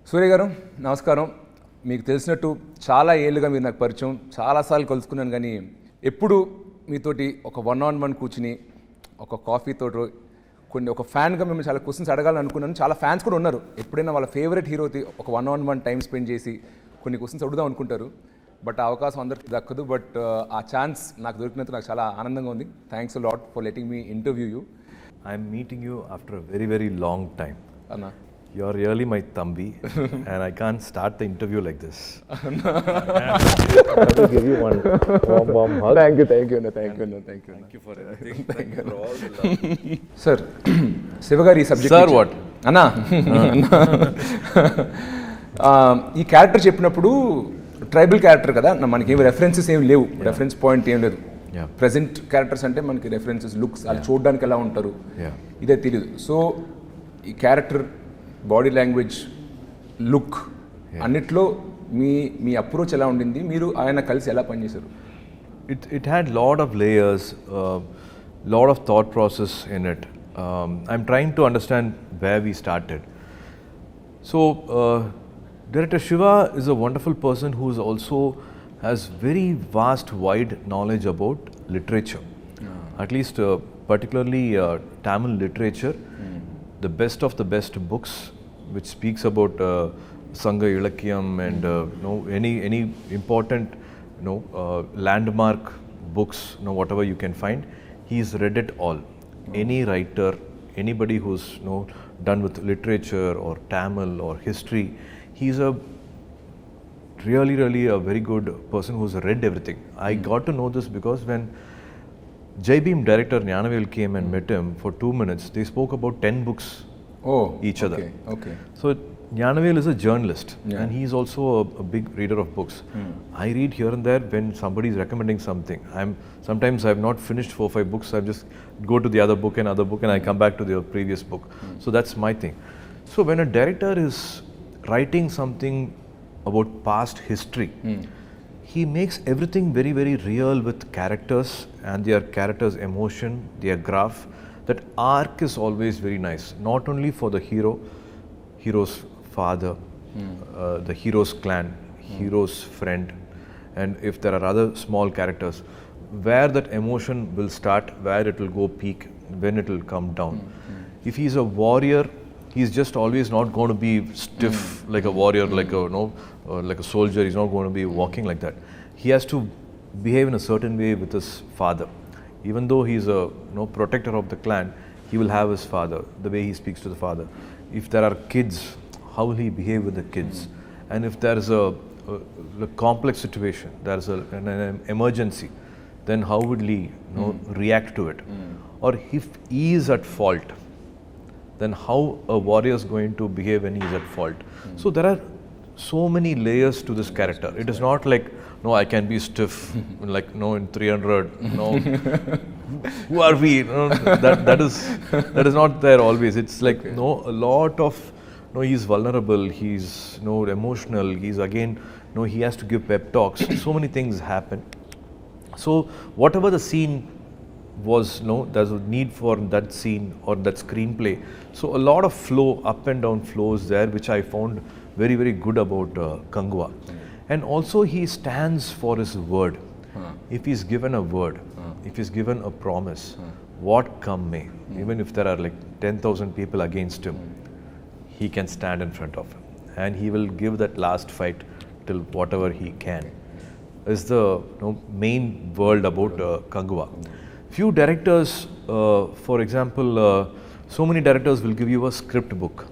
సూర్య గారు నమస్కారం. మీకు తెలిసినట్టు చాలా ఏళ్ళుగా మీరు నాకు పరిచయం, చాలాసార్లు కలుసుకున్నాను. కానీ ఎప్పుడు మీతోటి ఒక 1-on-1 కూర్చుని ఒక కాఫీతో ఒక ఫ్యాన్గా మిమ్మల్ని చాలా క్వశ్చన్స్ అడగాలని అనుకున్నాను. చాలా ఫ్యాన్స్ కూడా ఉన్నారు, ఎప్పుడైనా వాళ్ళ ఫేవరెట్ హీరోతో ఒక 1-on-1 టైం స్పెండ్ చేసి కొన్ని క్వశ్చన్స్ అడుగుదాం అనుకుంటారు. బట్ ఆ అవకాశం అందరికీ దక్కదు. బట్ ఆ ఛాన్స్ నాకు దొరికినందుకు నాకు చాలా ఆనందంగా ఉంది. Thanks a lot for letting me interview you. I'm meeting you after a very, very long time. Anna. You're really my Thambi and I can't start the interview like this. I have to give you one warm hug. Thank you. Thank you for everything. Thank you for all the love. Sir, Siva గారి subject. Sir what? అన్నా ఈ character చెప్పినప్పుడు tribal character కదా, మనకి ఏమి references ఏమి లేవు, reference point ఏం లేదు. ప్రెజెంట్ క్యారెక్టర్స్ అంటే మనకి రెఫరెన్సెస్, లుక్స్ వాళ్ళు చూడడానికి ఎలా ఉంటారు ఇదే తెలియదు. సో ఈ క్యారెక్టర్ బాడీ లాంగ్వేజ్, లుక్ అన్నిట్లో మీ అప్రోచ్ ఎలా ఉండింది, మీరు ఆయన కలిసి ఎలా పనిచేశారు? It had lot of layers, lot of thought process in it. I'm trying to understand where we started. So Director Siva is a wonderful person who is also has very vast, wide knowledge about literature. At least particularly Tamil literature, the best of the best books which speaks about Sangha Ilakyam and any important landmark books, whatever you can find, he's read it all. Any writer, anybody who's done with literature or Tamil or history, he's a really a very good person who's read everything. I got to know this because when Jai Bhim director Gnanavel came and met him for 2 minutes, they spoke about 10 books each other. Okay. So Gnanavel is a journalist and he's also a big reader of books. I read here and there when somebody is recommending something. Sometimes I've not finished 4-5 books, I just go to the other book and I come back to the previous book. So that's my thing. So when a director is writing something about past history, he makes everything very, very real with characters and their characters' emotion, their graph. That arc is always very nice, not only for the hero's father, the hero's clan, hero's friend, and if there are other small characters, where that emotion will start, where it will go peak, when it will come down. If he's a warrior, he's just always not going to be stiff like a warrior, like a soldier. He's not going to be walking like that. He has to behave in a certain way with his father. Even though he's a protector of the clan, he will have his father, the way he speaks to the father. If there are kids, how will he behave with the kids? And if there is a complex situation, there is an emergency, then how would he react to it? Or if he is at fault, then how a warrior is going to behave when he is at fault. So there are so many layers to this character. It is not like, I can be stiff, like, in 300, who are we? That is not there always. It's like, a lot of, he's vulnerable, he's, emotional, he's again, he has to give pep talks. So many things happen. So whatever the scene was, there's a need for that scene or that screenplay. So a lot of flow, up and down flows there, which I found very, very good about Kanguva. And also he stands for his word. If he's given a word, if he's given a promise, what come may, even if there are like 10,000 people against him, he can stand in front of him and he will give that last fight till whatever he can. Is the main world about Kanguva. Few directors, for example, so many directors will give you a script book.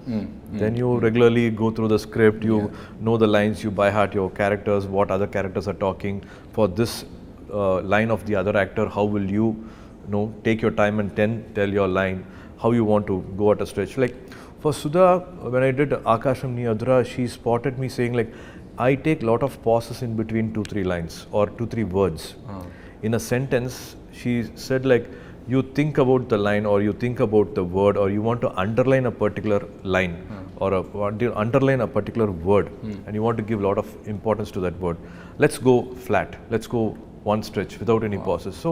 Then you regularly go through the script, you know the lines, you by heart your characters, what other characters are talking. For this line of the other actor, how will you, take your time and tell your line, how you want to go at a stretch. Like for Sudha, when I did Akasham Ni Adra, she spotted me saying like, I take lot of pauses in between 2-3 lines or 2-3 words. In a sentence, she said like, you think about the line or you think about the word or you want to underline a particular line or underline a particular word and you want to give a lot of importance to that word. Let's go flat. Let's go one stretch without any pauses. So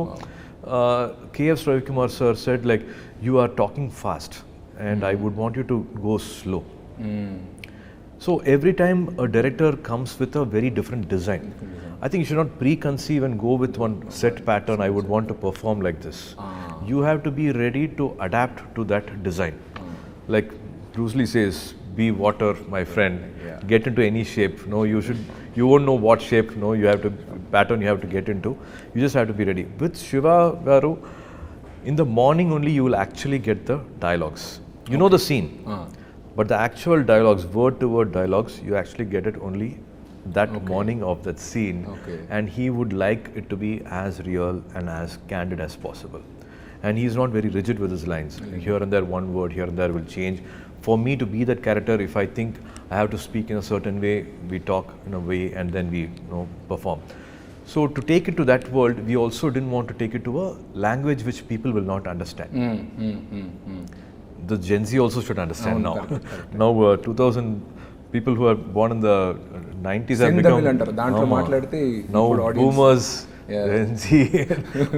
K.F. Ravikumar sir said like, you are talking fast and I would want you to go slow. So every time a director comes with a very different design. I think you should not preconceive and go with one set pattern. I would want to perform like this. You have to be ready to adapt to that design. Like Bruce Lee says, be water, my friend. Get into any shape. No, you won't know what shape. No, you have to pattern. You have to get into. You just have to be ready. With Siva Garu, in the morning only you will actually get the dialogues. You know the scene. But the actual dialogues, word to word dialogues, you actually get it only that morning of that scene. And he would like it to be as real and as candid as possible. And he's not very rigid with his lines. Here and there, one word here and there will change. For me to be that character, if I think I have to speak in a certain way, we talk in a way and then we perform. So to take it to that world, we also didn't want to take it to a language which people will not understand. The Gen Z also should understand now. Correct. Now 2000 people who are born in the 90s have become now boomers, Gen Z,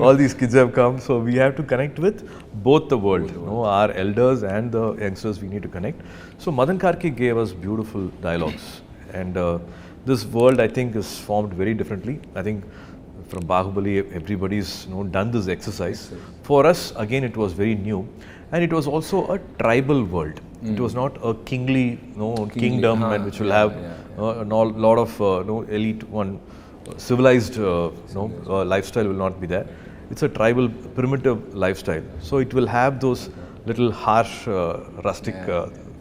all these kids have come. So we have to connect with both the world. Our elders and the youngsters we need to connect. So Madan Karthi gave us beautiful dialogues. And this world I think is formed very differently. I think from Bahubali everybody's done this exercise. For us again it was very new. And it was also a tribal world. It was not a kingly, kingdom, and which will have a lot of elite one, civilized lifestyle will not be there. It's a tribal, primitive lifestyle. So it will have those little harsh, rustic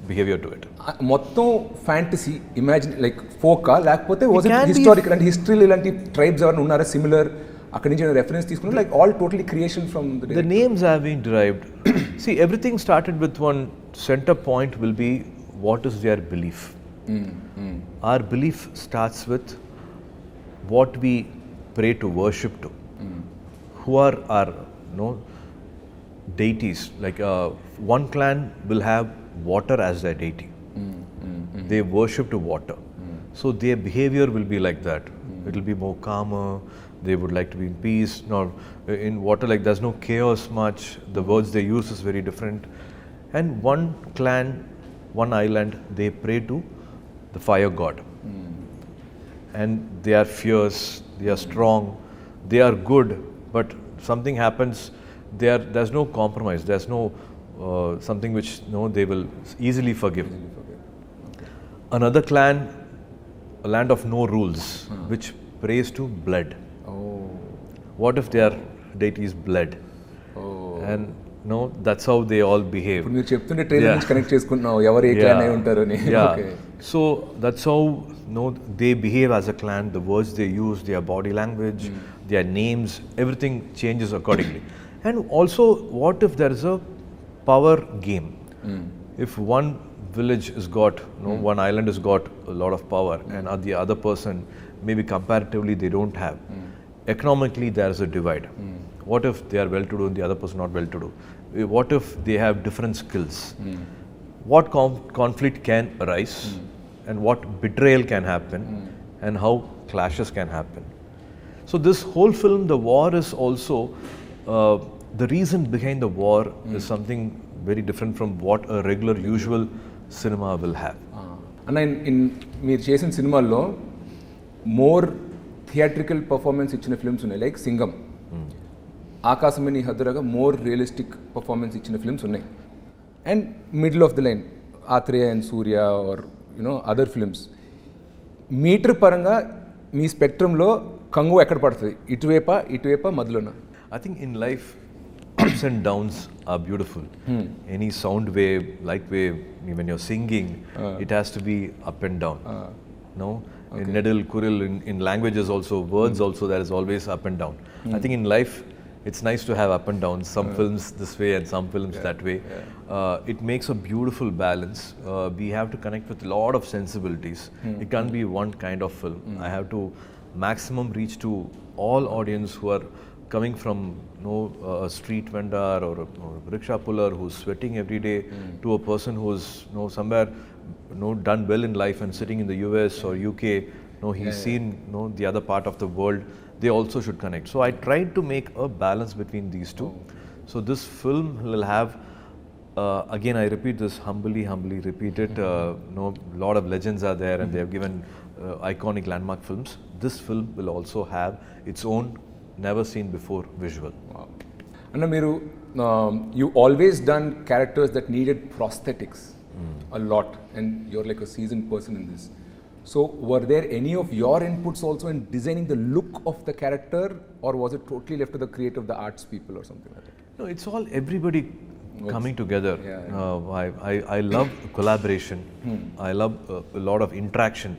behavior to it. Motto fantasy, imagine like folk, was it historical and history tribes are similar? Reference like all totally creation from the names have been derived. See, everything started with one center point will be what is their belief. Our belief starts with what we pray to, worship to. Who are our deities? Like one clan will have water as their deity. They worship to water. So their behavior will be like that. It will be more calmer. They would like to be in peace. Now, in water, like there's no chaos much. The words they use is very different. And one clan, one island, they pray to the fire god. And they are fierce, they are strong, they are good. But something happens, there's no compromise. There's no something which they will easily forgive. Another clan, a land of no rules, which prays to blood. What if their deity is blood? And that's how they all behave. So that's how they behave as a clan, the words they use, their body language, their names, everything changes accordingly. And also, what if there is a power game? If one village has got, one island has got a lot of power and the other person, maybe comparatively they don't have. Economically, there is a divide. What if they are well-to-do and the other person not well-to-do? What if they have different skills? What conflict can arise and what betrayal can happen and how clashes can happen? So this whole film, the war is also, the reason behind the war is something very different from what a regular, usual cinema will have. And in meer chesin cinema lo more theatrical performance ichina films unnai like Singam, Akasamani Haduraga more realistic performance ichina films unnai, and middle of the line Atreya and Surya or other films. Meter paranga mee spectrum lo Kanguva ekkada padtadi, ituvepa madlona? I think in life ups and downs are beautiful. Any sound wave, light wave, when you're singing, it has to be up and down. In Nedil, Kuril, in languages also, words also, there is always up and down. I think in life, it's nice to have up and down. Some films this way and some films that way. It makes a beautiful balance. We have to connect with a lot of sensibilities. It can't be one kind of film. I have to maximum reach to all audience who are coming from a street vendor or a rickshaw puller who's sweating every day to a person who's somewhere done well in life and sitting in the US or UK. He's seen the other part of the world. They also should connect. So I tried to make a balance between these two. So this film will have again, I repeat this humbly repeat it. Lot of legends are there, and they have given iconic landmark films. This film will also have its own never seen before visual. Wow. And you always done characters that needed prosthetics a lot, and you're like a seasoned person in this. So were there any of your inputs also in designing the look of the character, or was it totally left to the creative, the arts people or something like that? No, it's all everybody coming together. Yeah. I love collaboration. I love a lot of interaction.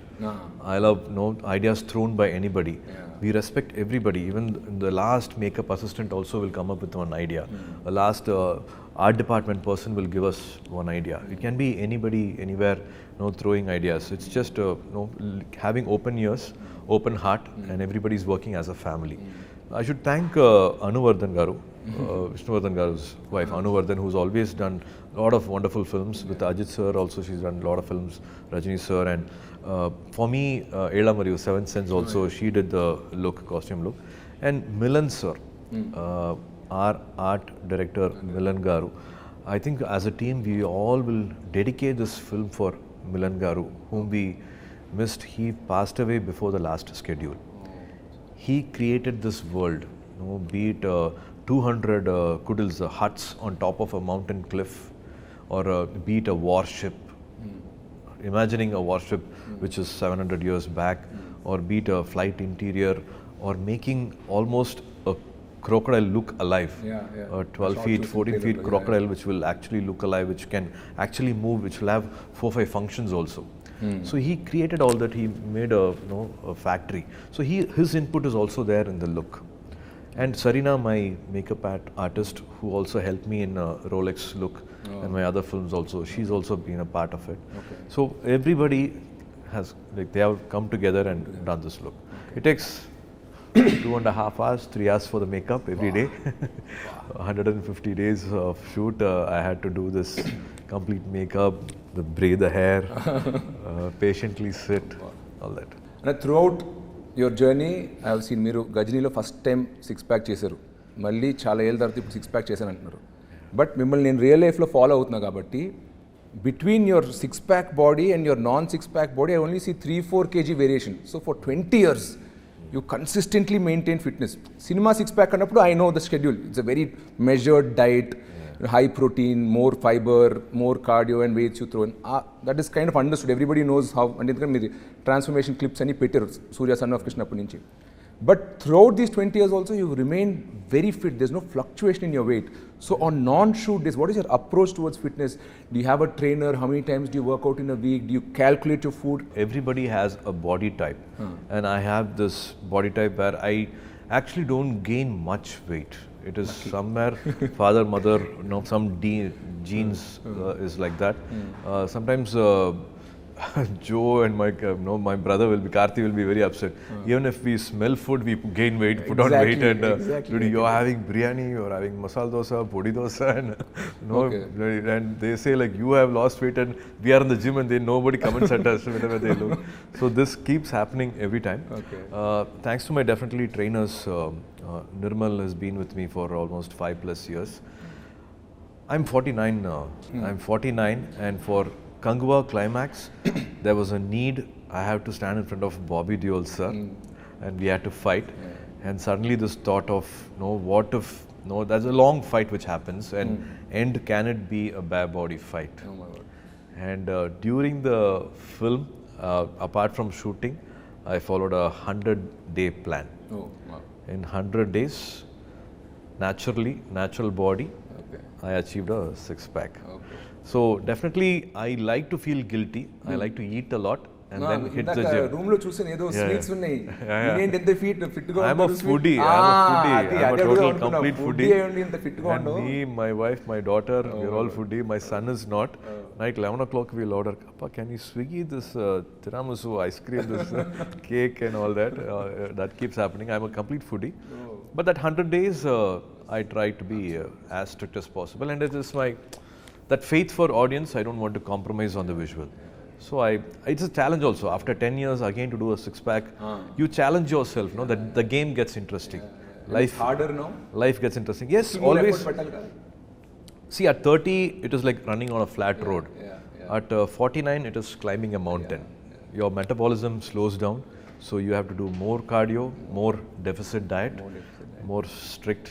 I love ideas thrown by anybody. Yeah. We respect everybody. Even the last makeup assistant also will come up with one idea. A last art department person will give us one idea. It can be anybody, anywhere, throwing ideas. It's just having open ears, open heart, and everybody's working as a family. I should thank Anuvardhan Garu, Vishnuvardhan Garu's wife, Anuvardhan, who's always done a lot of wonderful films. With Ajit sir also, she's done a lot of films, Rajini sir, and for me, Ela Mariyu, Seventh Sense also, she did the costume look. And Milan sir, our art director, Milan Garu. I think as a team, we all will dedicate this film for Milan Garu, whom we missed. He passed away before the last schedule. He created this world, be it 200 kudils, huts on top of a mountain cliff, or be it a warship. Imagining a warship which is 700 years back, or be it a flight interior, or making almost a crocodile look alive. A 12 feet, 14 feet crocodile which will actually look alive, which can actually move, which will have 4-5 functions also. So he created all that. He made a factory. So his input is also there in the look. And Sarina, my makeup artist, who also helped me in Rolex look and my other films also, she's also been a part of it. So everybody has, they have come together and done this look. It takes 2.5 hours, 3 hours for the makeup every day. 150 days of shoot. I had to do this complete makeup, braid the hair, patiently sit, all that. And throughout your journey, I have seen మీరు గజనీలో first time 6-pack చేశారు, మళ్ళీ చాలా ఏళ్ళ తర్వాత ఇప్పుడు 6-pack చేశాను అంటున్నారు. But మిమ్మల్ని నేను రియల్ లైఫ్లో ఫాలో అవుతున్నా కాబట్టి between your 6-pack body and your non-6-pack body, I only see 3-4 kg variation. So for 20 years, you consistently maintain fitness. Cinema 6-pack annappudu, I know the schedule. It's a very measured diet, high protein, more fiber, more cardio and weights you throw in. That is kind of understood. Everybody knows how. And ఎందుకంటే మీరు transformation clips అని పెట్టారు సూర్య son of Krishna అప్పటి నుంచి. But throughout these 20 years also, you've remained very fit. There's no fluctuation in your weight. So on non-shoot days, what is your approach towards fitness? Do you have a trainer? How many times do you work out in a week? Do you calculate your food? Everybody has a body type. And I have this body type where I actually don't gain much weight. It is somewhere father, mother, some genes is like that. Sometimes Joe and my brother Karthi will be very upset. Even if we smell food, we gain weight, put on weight, and you're having biryani, you're having masala dosa, podi dosa, and and they say like you have lost weight, and we are in the gym, and nobody comments at us whenever they look. So this keeps happening every time. Thanks to my definitely trainers, Nirmal has been with me for almost 5+ years. I'm 49 now. I'm 49, and for Kanguva climax, there was a need. I have to stand in front of Bobby Deol sir, and we had to fight. And suddenly this thought of, what if, there's a long fight which happens, and end can it be a bare body fight? Oh my God. And during the film, apart from shooting, I followed a 100-day plan. Oh, wow. In 100 days, natural body, I achieved a 6-pack. So definitely, I like to feel guilty. I like to eat a lot and then hit the gym. Room lo chusen edo sweets unnai. Inent enta fit ga I'm a foodie. I'm a total complete foodie. And me, my wife, my daughter, we're all foodie. My son is not. Night 11 o'clock we'll order, Appa, can you Swiggy this tiramisu ice cream, this cake and all that. That keeps happening. I'm a complete foodie. But that 100 days, I try to be as strict as possible. And it is that faith for audience, I don't want to compromise on the visual. So it's a challenge also. After 10 years, again to do a 6-pack, you challenge yourself, that the game gets interesting. Life harder now? Life gets interesting. Yes, always. See, at 30, it is like running on a flat road. At 49, it is climbing a mountain. Your metabolism slows down, so you have to do more cardio, more deficit diet, more strict.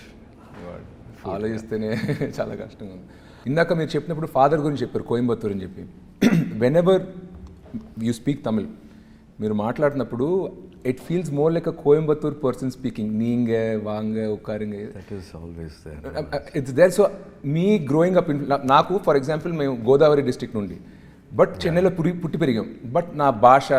ఆలోచిస్తేనే చాలా కష్టంగా ఉంది. ఇందాక మీరు చెప్పినప్పుడు father గురించి చెప్పారు, కోయంబత్తూర్ అని చెప్పి. Whenever you speak Tamil, మీరు మాట్లాడినప్పుడు it feels more like a Coimbatore person speaking. నీంగే వాంగే ఉక్కారింగే, That is always there. It's there. So me growing up in, నాకు ఫర్ ఎగ్జాంపుల్ మేము గోదావరి డిస్ట్రిక్ట్ నుండి, బట్ చెన్నైలో పుట్టి పెరిగాం. బట్ నా భాష,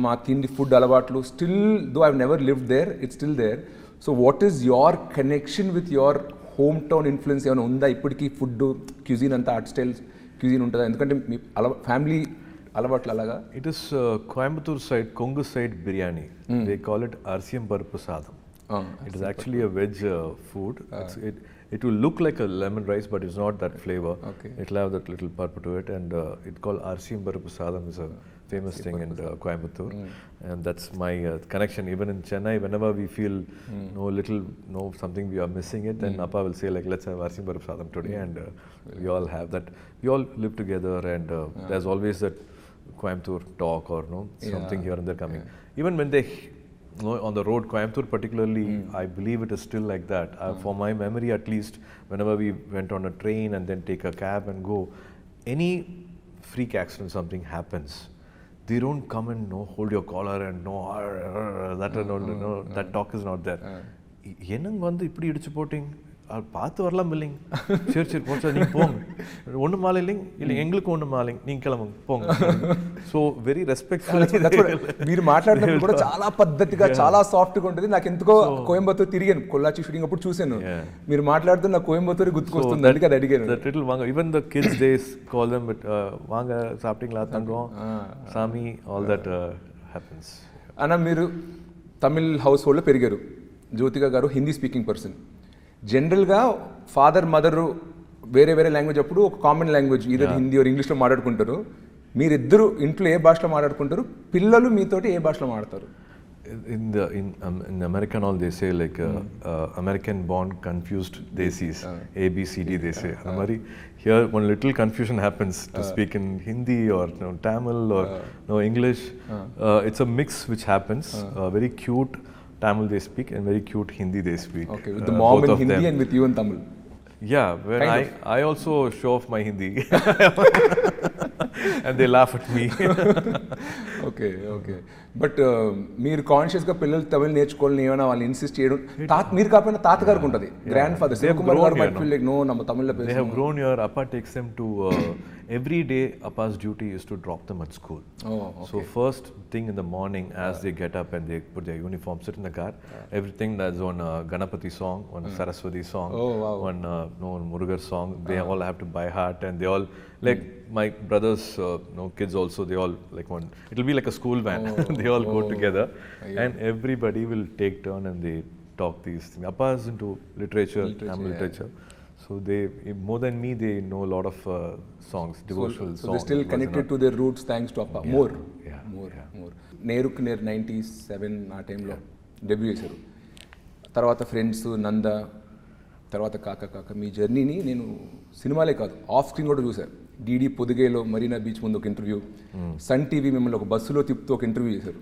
మా తిండి, ఫుడ్ అలవాట్లు still, though I never lived there, it's still there. So what is your connection with your hometown influence ఏమైనా ఉందా ఇప్పటికీ? ఫుడ్, క్యూజిన్ అంతా ఆర్ట్ స్టైల్ క్యూజిన్ ఉంటుందా? ఎందుకంటే మీ ఫ్యామిలీ అలవాట్లు అలాగా. It is Coimbatore side, Kongu side biryani. They call it Arsiyam Paruppu Sadam. It is actually a veg food. It will look like a lemon rice, but it's not that flavor. It will have that little purple to it, and it's called Arsiyam Paruppu Sadam. Is a famous thing in Coimbatore, and that's my connection. Even in Chennai, whenever we feel something we are missing it, then Appa will say like, let's have Arsiyam Paruppu Sadam today, and we all have that. We all live together, and there's always that Coimbatore talk or something here and there coming. Even when they on the road, Coimbatore particularly, I believe it is still like that. For my memory at least, whenever we went on a train and then take a cab and go, any freak accident, something happens, they don't come and hold your collar and that talk is not there. என்னங்க வந்து இப்படி இடிச்சு போட்டிங்க, பார்த்து வரலாம் இல்லைங்க, சரி சரி போச்சா நீங்கள் போங்க, ஒன்றும் மாலை இல்லைங்க, இல்லை எங்களுக்கு ஒன்றும் மாலைங்க, நீங்கள் கிளம்புங்க போங்க. So very respectful. మీరు మాట్లాడినప్పుడు కూడా చాలా పద్ధతిగా, చాలా సాఫ్ట్గా ఉంటుంది. నాకు ఎందుకో కోయంబత్తూర్ తిరిగాను, కొల్లాచి షూటింగ్ అప్పుడు చూశాను, మీరు మాట్లాడుతూ నాకు కోయంబత్తూర్ గుర్తుకొస్తుంది, అందుకే అది అడిగాను. దట్ లిటిల్ వాంగ, even the kids does call them వాంగ సాఫ్టింగ్లా తంగం సామి, ఆల్ దట్ హ్యాపెన్స్. అన్న, మీరు తమిళ్ హౌస్ హోల్డ్లో పెరిగారు, జ్యోతిక గారు హిందీ స్పీకింగ్ పర్సన్. జనరల్గా ఫాదర్ మదరు వేరే వేరే లాంగ్వేజ్ అప్పుడు ఒక కామన్ లాంగ్వేజ్ ఇదే హిందీ ఆర్ ఇంగ్లీష్లో మాట్లాడుకుంటారు. మీరిద్దరు ఇంట్లో ఏ భాషలో మాట్లాడుకుంటారు? పిల్లలు మీతోటి ఏ భాషలో మాట్లాడతారు? In America and all, they say like American born confused desis, ABCD they say. Here one little confusion happens to speak in Hindi or Tamil or English. It's a mix which happens. Very cute Tamil they speak and very cute Hindi they speak. Okay, with the mom in Hindi and with you in Tamil. Yeah, when I also show off my Hindi and they laugh at me. Okay okay. But మీరు కాన్షియస్గా పిల్లలు తమిళ్ నేర్చుకోవాలని ఏమైనా వాళ్ళు insist చేయడం, మీరు కాకపోయినా తాతగారికి ఉంటుంది, గ్రాండ్ ఫాదర్ శివకుమార్ గారు might feel like, no, நம்ம தமிழ்ல பேசணும். They have grown here. Appa takes them to every day. Appa's duty is to drop them at school. So first thing in the morning, as they get up and they put their uniform, sit in the car, everything that's on Ganapati song, on Saraswati song, on Murugar song, they all have to by heart, and they all like my brothers kids also, they all like one, it'll be like a school van. They all go together and everybody will take turn and they talk these things. Appa is into literature, Tamil literature. So they, more than me, they know a lot of songs, devotional songs. So they're still connected to their roots thanks to Appa. More. నేరుకు నేరు 97 ఆ టైంలో debut చేశారు. తర్వాత friends, నంద, తర్వాత కాక కాక, మీ జర్నీని నేను సినిమాలే కాదు ఆఫ్ స్క్రీన్ కూడా చూశాను. డీడీ పొదిగేలో మరీనా బీచ్ ముందు ఒక ఇంటర్వ్యూ, సన్ టీవీ మిమ్మల్ని ఒక బస్సులో తిప్పుతూ ఒక ఇంటర్వ్యూ చేశారు.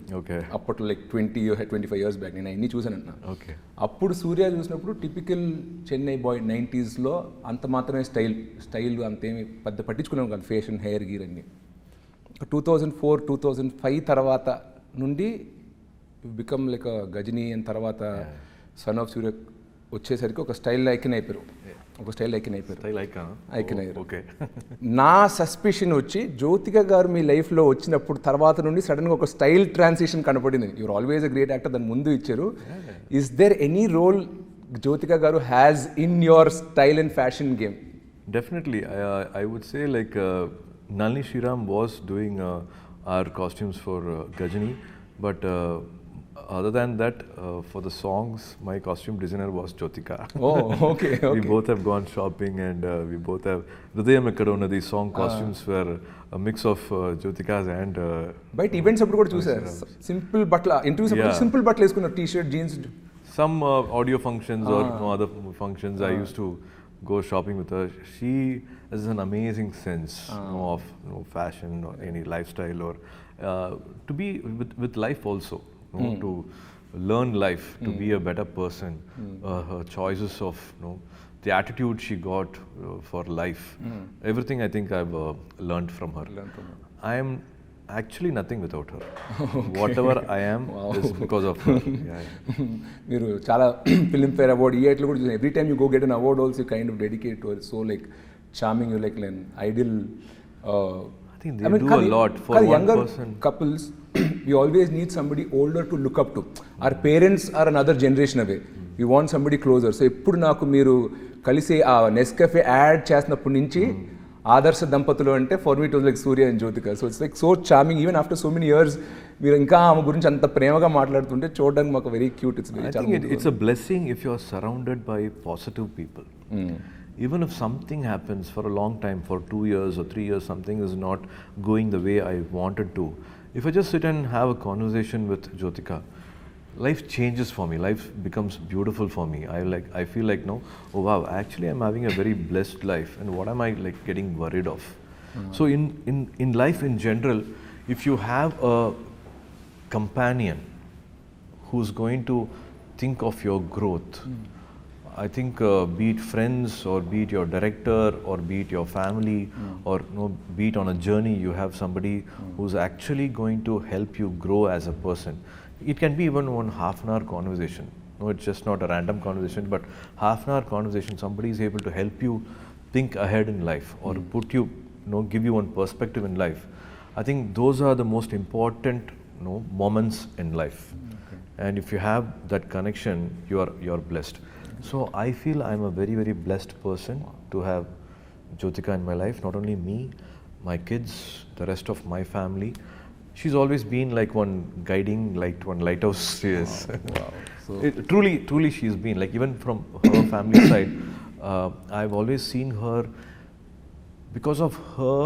అప్పట్లో లైక్ 25 years బ్యాక్. నేను అన్నీ చూశానంట. అప్పుడు సూర్య చూసినప్పుడు టిపికల్ చెన్నై బాయ్ 90sలో అంత మాత్రమే స్టైల్ అంతేమి పెద్ద పట్టించుకున్నాను కాదు, ఫ్యాషన్, హెయిర్ గీర్ అన్నీ. 2004, 2005 తర్వాత నుండి బికమ్ లైక్ గజనీ, అండ్ తర్వాత సన్ ఆఫ్ సూర్య వచ్చేసరికి ఒక స్టైల్ ఐకన్ అయిపోయారు. నా సస్పిషన్ వచ్చి జ్యోతిక గారు మీ లైఫ్లో వచ్చినప్పుడు తర్వాత నుండి సడన్గా ఒక స్టైల్ ట్రాన్సిషన్ కనపడింది. You're always a great actor, దాని ముందు ఇచ్చారు. Is there any role Jyothika garu has in your style and fashion game? Definitely. I would say like Nalini Shriram was doing our costumes for Gajani, but other than that, for the songs, my costume designer was Jyotika. Okay. We both have gone shopping, and we both have Hridayam Ekkadona. These song costumes were a mix of Jyotika's and. But events appudu kuda chusaru. Simple butla interviews appudu simple butla eskunnaru, t-shirt, jeans. Some audio functions or no other functions, I used to go shopping with her. She has an amazing sense of fashion or any lifestyle, or to be with life also, to learn life, to be a better person. Her choices of the attitude she got for life, everything I think I've learned from her. I am actually nothing without her. Whatever I am is because of her. మీరు చాలా Filmfare award ఇయర్లో కూడా every time you go get an award also kind of dedicate to so like charming you like an ideal I think they do a lot for one younger person. Couples we always need somebody older to look up to. Our parents are another generation away. We want somebody closer. So ఎప్పుడు నాకు మీరు కలిసి ఆ Nescafe add చేసినప్పటి నుంచి ఆదర్శ దంపతులు అంటే for me it was like Surya and Jyothika. So it's like so charming even after so many years మీరు ఇంకా ఆమె గురించి అంత ప్రేమగా మాట్లాడుతుంటే చూడడానికి మాకు very cute. It's a blessing if you are surrounded by positive people. Even if something happens for a long time, for 2 years or 3 years, something is not going the way I wanted to, if I just sit and have a conversation with Jyotika, life changes for me. Life becomes beautiful for me. I feel like, no, oh wow, actually I'm having a very blessed life, and what am I like getting worried of? So in life in general, if you have a companion who's going to think of your growth, I think be it friends or be it your director or be it your family or be it on a journey, you have somebody who's actually going to help you grow as a person. It can be even one half-an-hour conversation. No, it's just not a random conversation, but half-an-hour conversation. Somebody is able to help you think ahead in life or put you, give you one perspective in life. I think those are the most important, moments in life. And if you have that connection, you're blessed. So I feel I'm a very, very blessed person to have Jyotika in my life. Not only me, my kids, the rest of my family. She's always been like one guiding light, one lighthouse. Yes. Wow. So truly she's been like, even from her family side, I've always seen her. Because of her,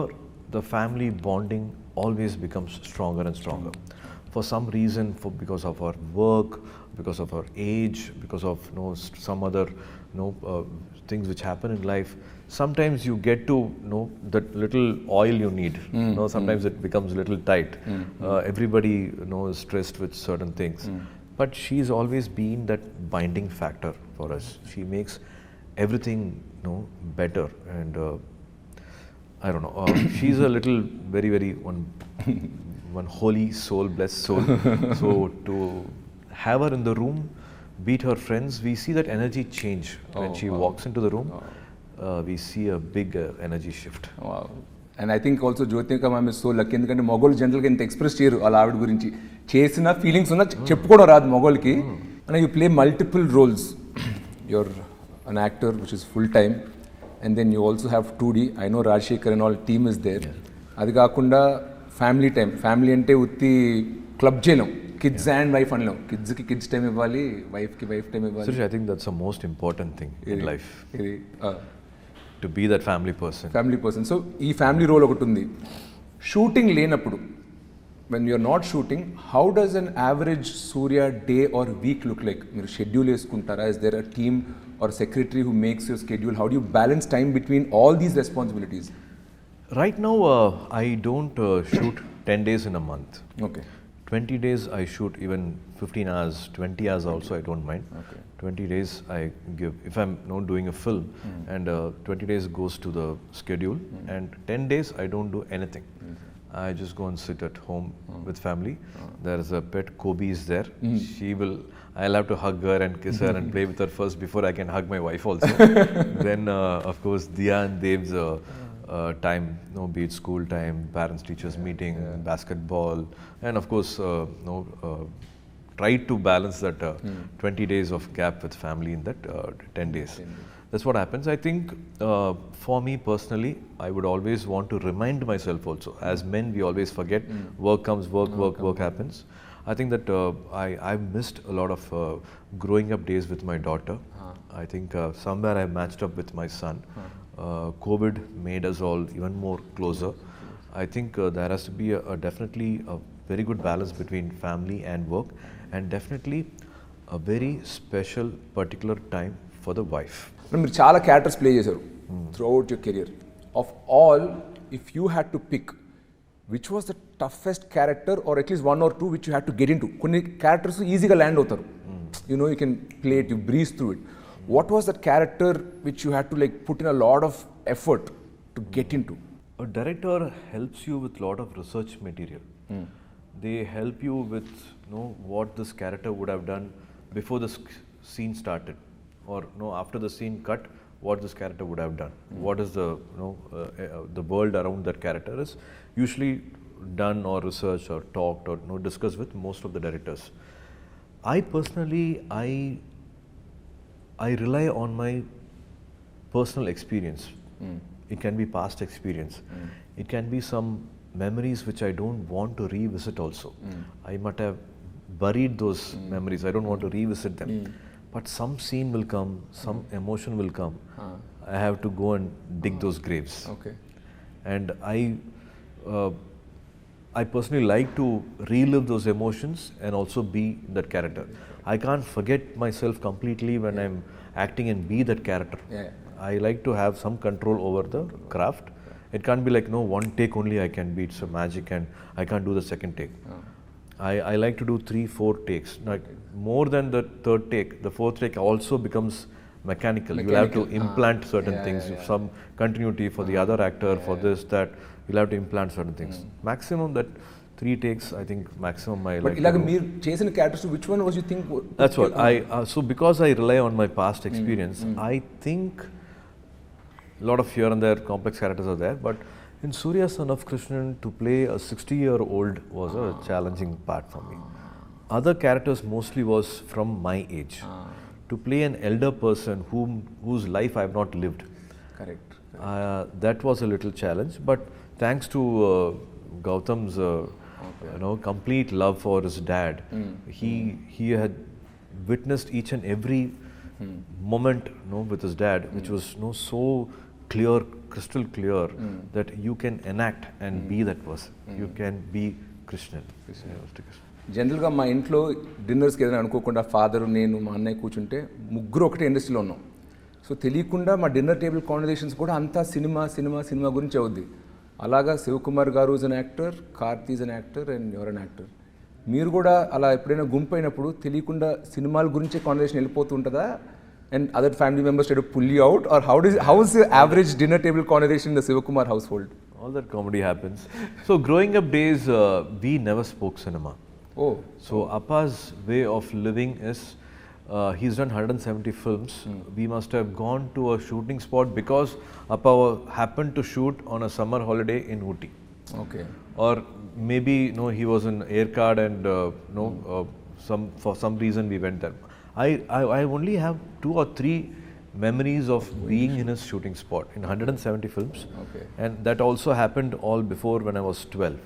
the family bonding always becomes stronger and stronger. For some reason, because of her work, because of her age, because of some other things which happen in life, sometimes you get to that little oil you need. Sometimes it becomes a little tight. Everybody is stressed with certain things, but she's always been that binding factor for us. She makes everything better, and I don't know. She's a little very, very one holy soul, blessed soul. So to have her in the room, beat her friends, we see that energy change when she walks into the room. We see a big energy shift. Wow. And I think also Jyotika ma'am is so lucky ఎందుకంటే మొగోళ్ళు జనరల్గా ఇంత express చేయరు వాళ్ళ ఆవిడ గురించి. చేసిన feelings ఉన్నా చెప్పుకోవడం రాదు మొగోళ్ళకి. And you play multiple roles. Your an actor which is full time, and then you also have 2D. I know Rajasekhar and all team is there. అది కాకుండా ఫ్యామిలీ టైం. ఫ్యామిలీ అంటే ఉత్తి క్లబ్ చేయలేం. కిడ్స్ అండ్ వైఫ్ అనలేం. కిడ్స్కి kids time ఇవ్వాలి, వైఫ్కి wife time ఇవ్వాలి. Sirish, I think that's the most important thing in life. To be that family person. So ఈ ఫ్యామిలీ రోల్ ఒకటి ఉంది. షూటింగ్ లేనప్పుడు, when you're not shooting, how does an average Surya day or week look like? మీరు schedule వేసుకుంటారా? Is there a team or secretary who makes your schedule? How do you balance time between all these responsibilities? Right now, I don't shoot 10 days in a month. Okay. 20 days I shoot, even 15 hours, 20 hours also I don't mind. Okay. 20 days I give, if I'm not doing a film, and 20 days goes to the schedule, and 10 days I don't do anything. I just go and sit at home with family. There is a pet, Kobe is there. I'll have to hug her and kiss her and play with her first before I can hug my wife also. Then of course Diya and Dev's time, be it school time, parents teachers meeting, basketball, and of course try to balance that 20 days of gap with family in that 10 days. That's what happens. I think for me personally, I would always want to remind myself also. As men, we always forget. Work comes, work happens. I think that I've missed a lot of growing up days with my daughter. I think somewhere I matched up with my son. COVID made us all even more closer. I think there has to be definitely a very good balance between family and work, and definitely a very special particular time for the wife. మీరు చాలా characters play చేశారు throughout your career. Of all, if you had to pick which was the toughest character or at least 1 or 2 which you had to get into. కొన్ని characters ఈజీగా land అవుతారు, you know, you can play it, you breeze through it. What was that character which you had to like put in a lot of effort to get into? A director helps you with lot of research material. They help you with what this character would have done before the scene started, or after the scene cut, what this character would have done. What is the the world around that character is usually done or researched or talked or discussed with most of the directors. I personally I rely on my personal experience. It can be past experience. It can be some memories which I don't want to revisit also. I might have buried those memories. I don't want to revisit them. But some scene will come, some emotion will come. I have to go and dig those graves. Okay. And I personally like to relive those emotions and also be that character. I can't forget myself completely when I'm acting and be that character. I like to have some control over the craft. It can't be like, one take only I can be, it's a magic and I can't do the second take. I like to do 3-4 takes. Like more than the third take, the fourth take also becomes mechanical. You will have to implant certain things, some continuity for the other actor, for this, that. You'll have to implant certain things. Maximum that 3 takes, I think maximum I like. But మీరు చేసిన characters which one was you think? That's what so because I rely on my past experience, I think a lot of here and there complex characters are there, but in Surya Son of Krishnan, to play a 60-year-old was a challenging part for me. Other characters mostly was from my age. To play an elder person whose life I have not lived. Correct. That was a little challenge, but thanks to Gautam's complete love for his dad, he had witnessed each and every moment with his dad, which was so clear, crystal clear, that you can enact and be that person. You can be Krishnan. జనరల్గా మా ఇంట్లో డిన్నర్స్కి ఏదైనా అనుకోకుండా father, నేను, మా అన్నయ్య కూర్చుంటే ముగ్గురు ఒకటే ఇండస్ట్రీలో ఉన్నాం. సో తెలియకుండా మా డిన్నర్ టేబుల్ కాన్వర్జేషన్స్ కూడా అంతా సినిమా గురించి అవుద్ది. అలాగా శివకుమార్ గారు is an actor, Karthi is an actor and your an actor. మీరు కూడా అలా ఎప్పుడైనా గుంపు అయినప్పుడు తెలియకుండా సినిమాల గురించే కాన్వర్జేషన్ వెళ్ళిపోతూ ఉంటుందా? And other family members try to pull you out, or how is the average dinner table conversation in the Sivakumar household? All that comedy happens. So growing up days, we never spoke cinema. Oh. So Appa's way of living is, he's done 170 films. We must have gone to a shooting spot because Appa happened to shoot on a summer holiday in Ooty. Okay. Or maybe he was in air card and for some reason we went there. I only have 2 or 3 memories of being in his shooting spot in 170 films. Okay. And that also happened all before when I was 12,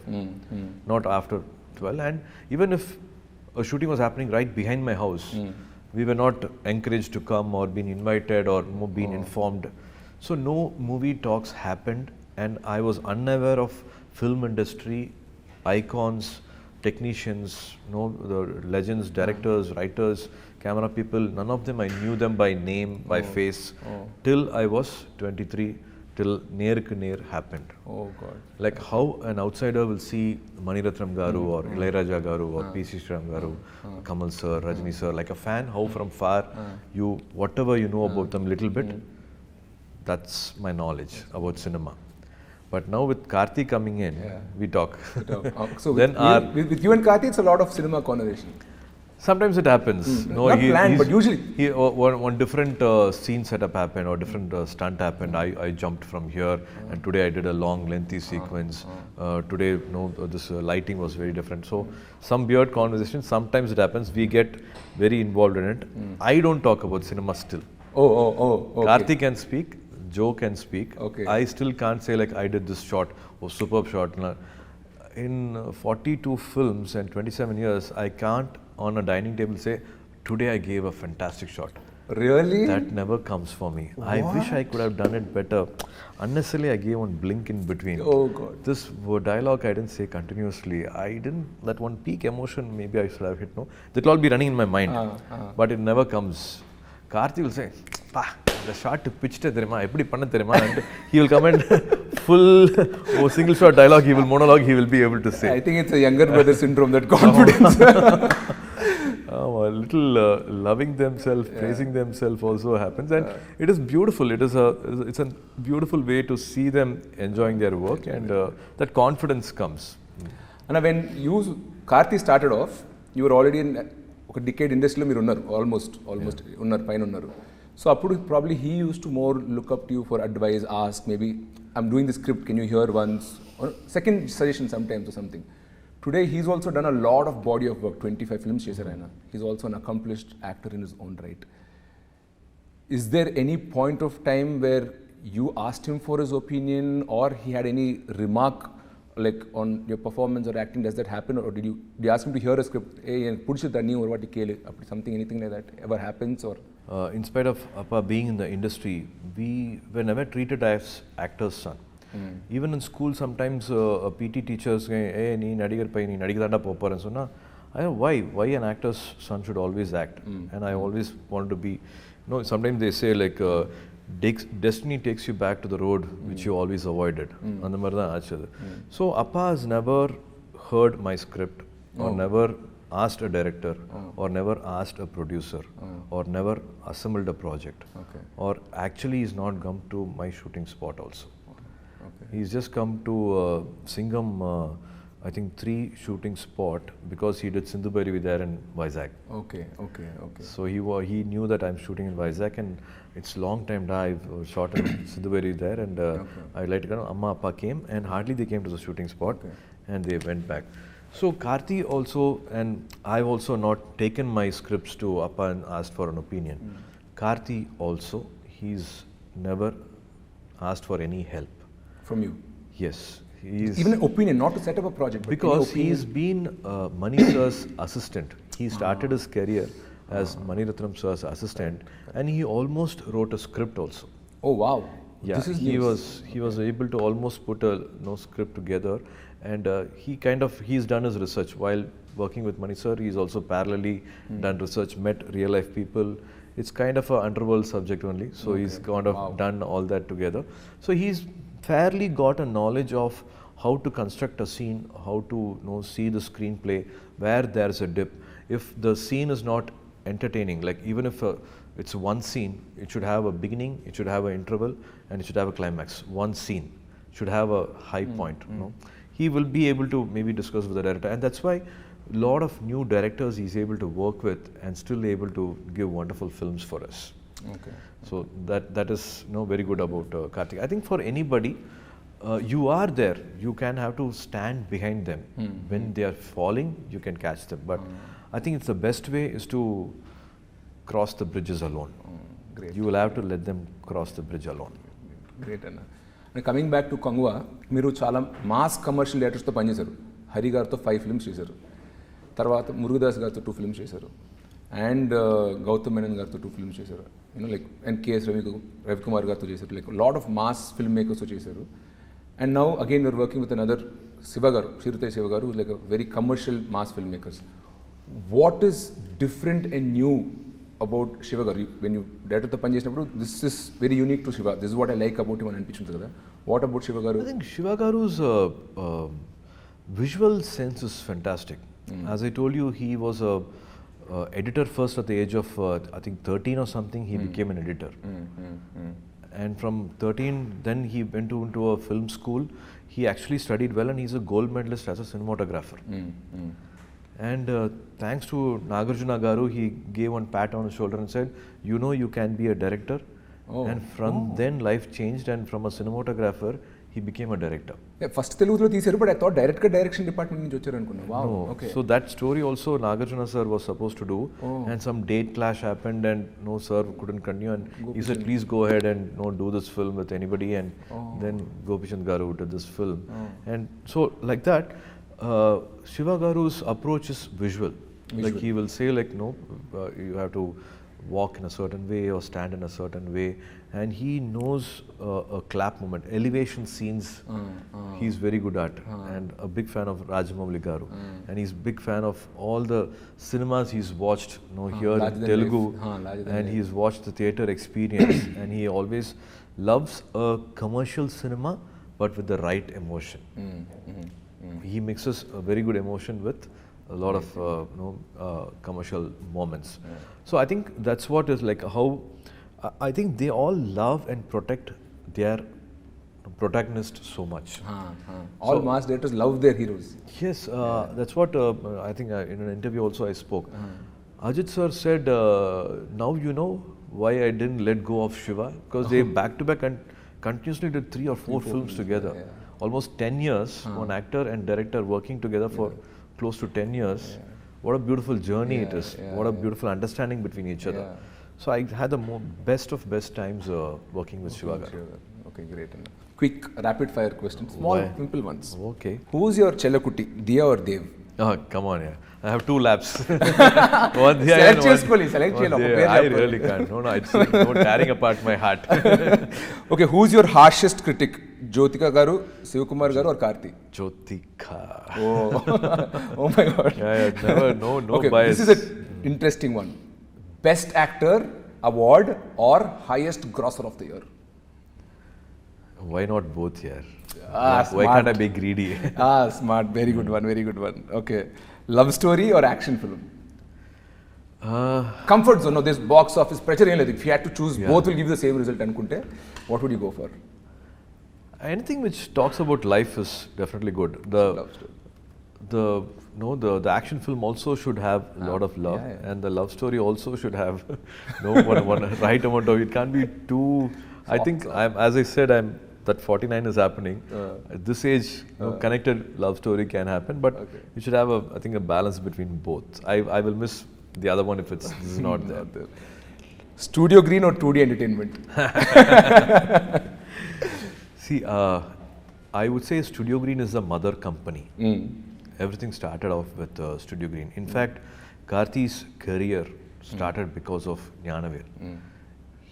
not after 12. And even if a shooting was happening right behind my house, we were not encouraged to come or been invited or been informed. So no movie talks happened, and I was unaware of film industry, icons, technicians, the legends, directors, writers, camera people. None of them I knew them by name, by face, till I was 23, till Neer Ke Neer happened. Oh God. Like how an outsider will see Mani Ratnam Garu or Ilayaraja Garu or P. C. Sriram Garu, Kamal sir, Rajni sir, like a fan, how from far you, whatever you know about them little bit, that's my knowledge about cinema. But now with Karthi coming in, we talk. So with you and Karthi, it's a lot of cinema conversation. Sometimes it happens. Not planned, but usually. One different scene setup happened or different stunt happened. I jumped from here, and today I did a long, lengthy sequence. Today, this lighting was very different. So some weird conversation. Sometimes it happens. We get very involved in it. I don't talk about cinema still. Oh. Okay. Karthi can speak. Joe can speak. Okay. I still can't say like I did this shot or superb shot. In 42 films and 27 years, I can't on a dining table say, today I gave a fantastic shot. Really? That never comes for me. What? I wish I could have done it better. Unnecessarily, I gave one blink in between. Oh God. This dialogue I didn't say continuously. That one peak emotion, maybe I should have hit. That will all be running in my mind. But it never comes. Karthi will say, the shot pitched therima eppadi panna therima, and he will come and full single shot dialogue, he will monologue, he will be able to say. I think it's a younger brother syndrome, that confidence. A little loving themselves, praising themselves also happens, and it is beautiful. It's a beautiful way to see them enjoying their work, and that confidence comes. And when you Karthi started off, you were already in ఒక decade ఇండస్ట్రీలో మీరు ఉన్నారు, almost ఉన్నారు, పైన ఉన్నారు. So అప్పుడు probably he use to more look up to you for advice, ask maybe I'm doing the script, can you here once, second suggestion some times or something. Today he's also done a lot of body of work, 25 films చేశారు ఆయన. He's also an accomplished actor in his own right. Is there any point of time where you asked him for his opinion, or he had any remark like on your performance or acting? Does that happen, or did you ask him to hear a script, hey pudichidani or what kele, something, anything like that ever happens? Or in spite of Appa being in the industry, we were never treated as actor's son. Even in school, sometimes PT teachers say, hey, nee nadigadanda popar, and so na, why an actor's son should always act. And I always wanted to be, sometimes they say like destiny takes you back to the road which you always avoided. And so Appa has never heard my script, or never asked a director, or never asked a producer, or never assembled a project, or actually he's not come to my shooting spot also. He's just come to Singham, I think 3 shooting spot, because he did Sindhubari there in Vizag. Okay. So he knew that I'm shooting in Vizag, and it's long time I've shot in Sindhubari there, and I like to go. Amma Appa came, and hardly they came to the shooting spot, and they went back. So Karthi also, and I've also not taken my scripts to Appa and asked for an opinion. Karthi also, he's never asked for any help from you. Yes, he's even an opinion, not to set up a project, but because he's been Mani sir's assistant. He started his career as Mani Ratnam sir's assistant, and he almost wrote a script also. Oh wow. Yeah, this is he was able to almost put a script together, and he's done his research while working with Mani sir. He's also parallelly done research, met real life people. It's kind of a underworld subject only, so he's kind of done all that together. So he's fairly got a knowledge of how to construct a scene, how to see the screenplay, where there's a dip. If the scene is not entertaining, like even if it's one scene, it should have a beginning, it should have an interval, and it should have a climax. One scene should have a high point. He will be able to maybe discuss with the director, and that's why a lot of new directors he's able to work with, and still able to give wonderful films for us. Okay. So that is very good about Karthi. I think for anybody, you are there, you can have to stand behind them. When they are falling, you can catch them. But I think it's the best way is to cross the bridges alone. Great. You will have to let them cross the bridge alone. Great Anna. And coming back to Kanguva, మీరు చాలా mass commercial డైరెక్టర్స్తో పనిచేశారు. హరి గారితో 5 films చేశారు, తర్వాత మురుగదాస్ గారితో 2 films చేశారు, and Gautam Menon గారితో 2 films చేశారు, లైక్ అండ్ కేఎస్ రవికుమార్ గారితో చేశారు, like lot of mass film మేకర్స్తో చేశారు. And now again you're working with another Shiva garu, Shiva garu, like a very commercial mass film makers. What is different and new about Shiva garu? When you డైరెక్టర్తో పనిచేసినప్పుడు this is very unique to Shiva, this is what I like about him అని అనిపించింది కదా. What about Shiva గారు? I think Shiva Garu's visual sense is fantastic. As I told you, he was a editor first at the age of I think 13 or something. He became an editor, and from 13 then he went into a film school. He actually studied well, and he's a gold medalist as a cinematographer. And thanks to Nagarjuna Garu, he gave one pat on his shoulder and said, you can be a director. And from then life changed, and from a cinematographer he became a director. First తెలుగులో తీశారు, but I thought డైరెక్ట్గా direction department నుంచి వచ్చారు అనుకున్నా. Wow. Okay. So that story also Nagarjuna sir was supposed to do, and some date clash happened, and no sir couldn't continue, and he said please go ahead and do this film with anybody, and then Gopishant Garu did this film. And so like that, Shiva Garu's approach is visual. Like he will say like you have to walk in a certain way or stand in a certain way, and he knows a clap moment, elevation scenes. He's very good at, and a big fan of Rajamouli Garu, and he's big fan of all the cinemas he's watched, here in Telugu, and he's watched the theatre experience, and he always loves a commercial cinema, but with the right emotion. He mixes a very good emotion with a lot of commercial moments. So I think that's what is like how I think they all love and protect their protagonist so much. All mass directors love their heroes. Yes, that's what I think in an interview also I spoke. Ajit sir said, now you know why I didn't let go of Siva, because they back to back and continuously did 3 or 4 films together. Almost 10 years, one actor and director working together for close to 10 years. What a beautiful journey it is. What a beautiful understanding between each other. So I had the best of best times working with Siva garu. Okay, great. Quick rapid fire questions, small simple ones. Okay. Who's your Chellakutti, Diya or Dev? Oh, come on, yeah. I have 2 laps. One Diya Select and చేసుకోవాలి, select చేయాలి, ఒక పేరు I చెప్పాలి. really can't. No, it's like no tearing apart my heart. Okay, who's your harshest critic? Jyotika garu, Sivakumar garu or Karthi? Jyotika. Oh my god. Never, no Okay, bias. this is an interesting one. Best actor award or highest grosser of the year? Why not both here? Ah, Why can't I smart. be greedy? Smart. Very good one. Very good one. Okay. Love story or action film? Comfort zone. No, there's box office pressure. If you had to choose, both will give you the same result. Anukunte, what would you go for? Anything which talks about life is definitely good. Love story. The action film also should have a lot of love, and the love story also should have one right amount of. It can't be too. I think as I said, that 49 is happening. At this age, connected love story can happen, but you should have I think a balance between both. I will miss the other one if this is not there. Studio Green or 2D Entertainment? See, I would say Studio Green is the mother company. Everything started off with Studio Green. In fact, Karthi's career started because of Gnanavel.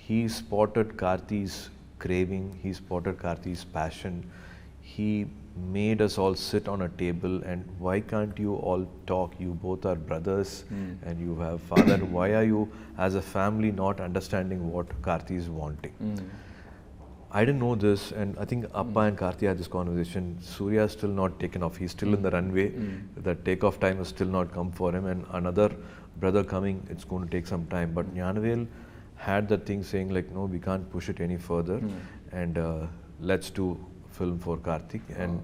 He spotted Karthi's craving, he spotted Karthi's passion. He made us all sit on a table and why can't you all talk? You both are brothers and you have father. Why are you as a family not understanding what Karthi is wanting? I didn't know this, and I think Appa and Karthi had this conversation. Surya is still not taken off. He's still in the runway. The takeoff time has still not come for him, and another brother coming, it's going to take some time. But Gnanavel had that thing saying like, no, we can't push it any further, and let's do film for Karthik, and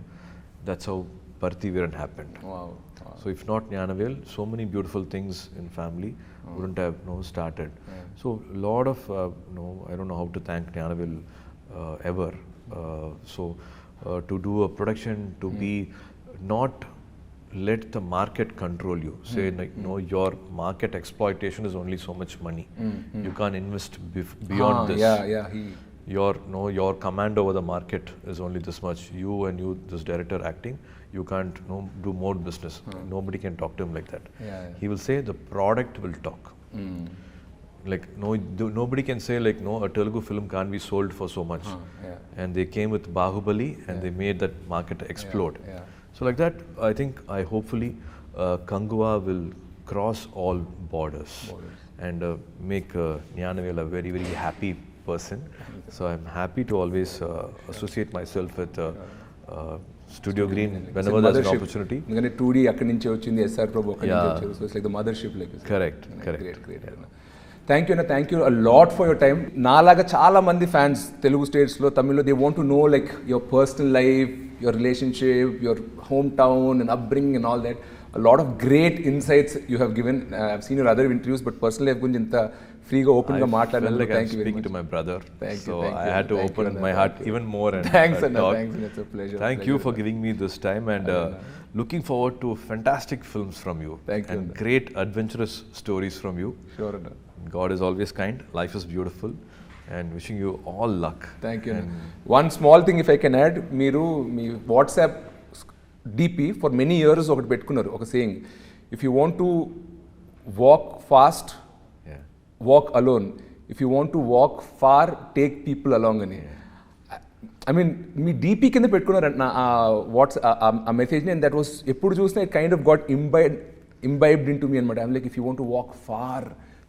that's how Parthiviran happened. Wow. So if not Gnanavel, so many beautiful things in family wouldn't have started. So a lot of I don't know how to thank Gnanavel ever. To do a production, to be not let the market control you. Say like your market exploitation is only so much money. You can't invest beyond this. Your command over the market is only this much. You, this director acting, you can't do more business. Nobody can talk to him like that. He will say the product will talk. Like nobody can say like a Telugu film can't be sold for so much. And they came with Bahubali and they made that market explode. So like that, I think hopefully Kanguva will cross all borders and make Gnanavel a very, very happy person. So I'm happy to always associate myself with Studio Green whenever there's an opportunity. 2D akkadi nunche vachindi, SR Prabhu akkadi nunche vachindi. So it's like the mothership, like you said. Correct. Great. Thank you, Anna. Thank you a lot for your time. Naalaga chaala mandi fans Telugu states lo, Tamil lo, they want to know like your personal life, your relationship, your hometown and upbringing and all that. A lot of great insights you have given. I've seen your other interviews, but personally I've gunji inta free ga open ga maatladanu. Thank you very much. Speaking to my brother. Thank you. I had to open my heart even more and thanks, Anna. talk. Thanks, it's a pleasure. Thank you for giving me this time, and looking forward to fantastic films from you. Thank you, and Anna. great adventurous stories from you. Sure, Anna. God is always kind. Life is beautiful, and wishing you all luck. Thank you. One small thing if I can add, మీరు మీ WhatsApp DP for many years ఒకటి పెట్టుకున్నారు, ఒక saying, if you want to walk fast, walk alone. If you want to walk far, take people along అని. I mean, me DP కింద పెట్టుకున్నారంట ఆ మెసేజ్ని, and that was ఎప్పుడు చూసినా it kind of got imbibed into me అనమాట. I'm like, if you want to walk far,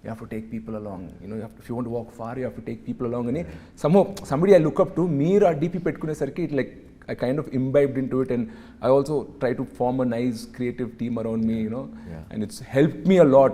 you have to take people along. You know, if you want to walk far, you have to take people along అని. Somebody I look up to, మీరు ఆ DP పెట్టుకునేసరికి it like I kind of imbibed into it, and I also try to form a nice creative team around me, you know, and it's helped me a lot,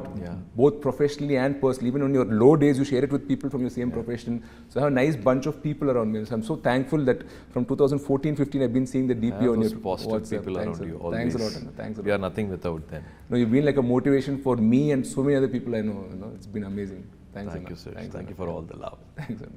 both professionally and personally. Even on your low days, you share it with people from your same profession. So I have a nice bunch of people around me. So I'm so thankful that from 2014-15, I've been seeing the DP on your positive WhatsApp. people Thanks around you. Thanks a Always. lot, Anna. Thanks a lot. We are nothing without them. No, you've been like a motivation for me and so many other people I know. You know, it's been amazing. Thanks, Thank Anna. you, sir. Thanks, Thank you for all the love. Thanks, Anna.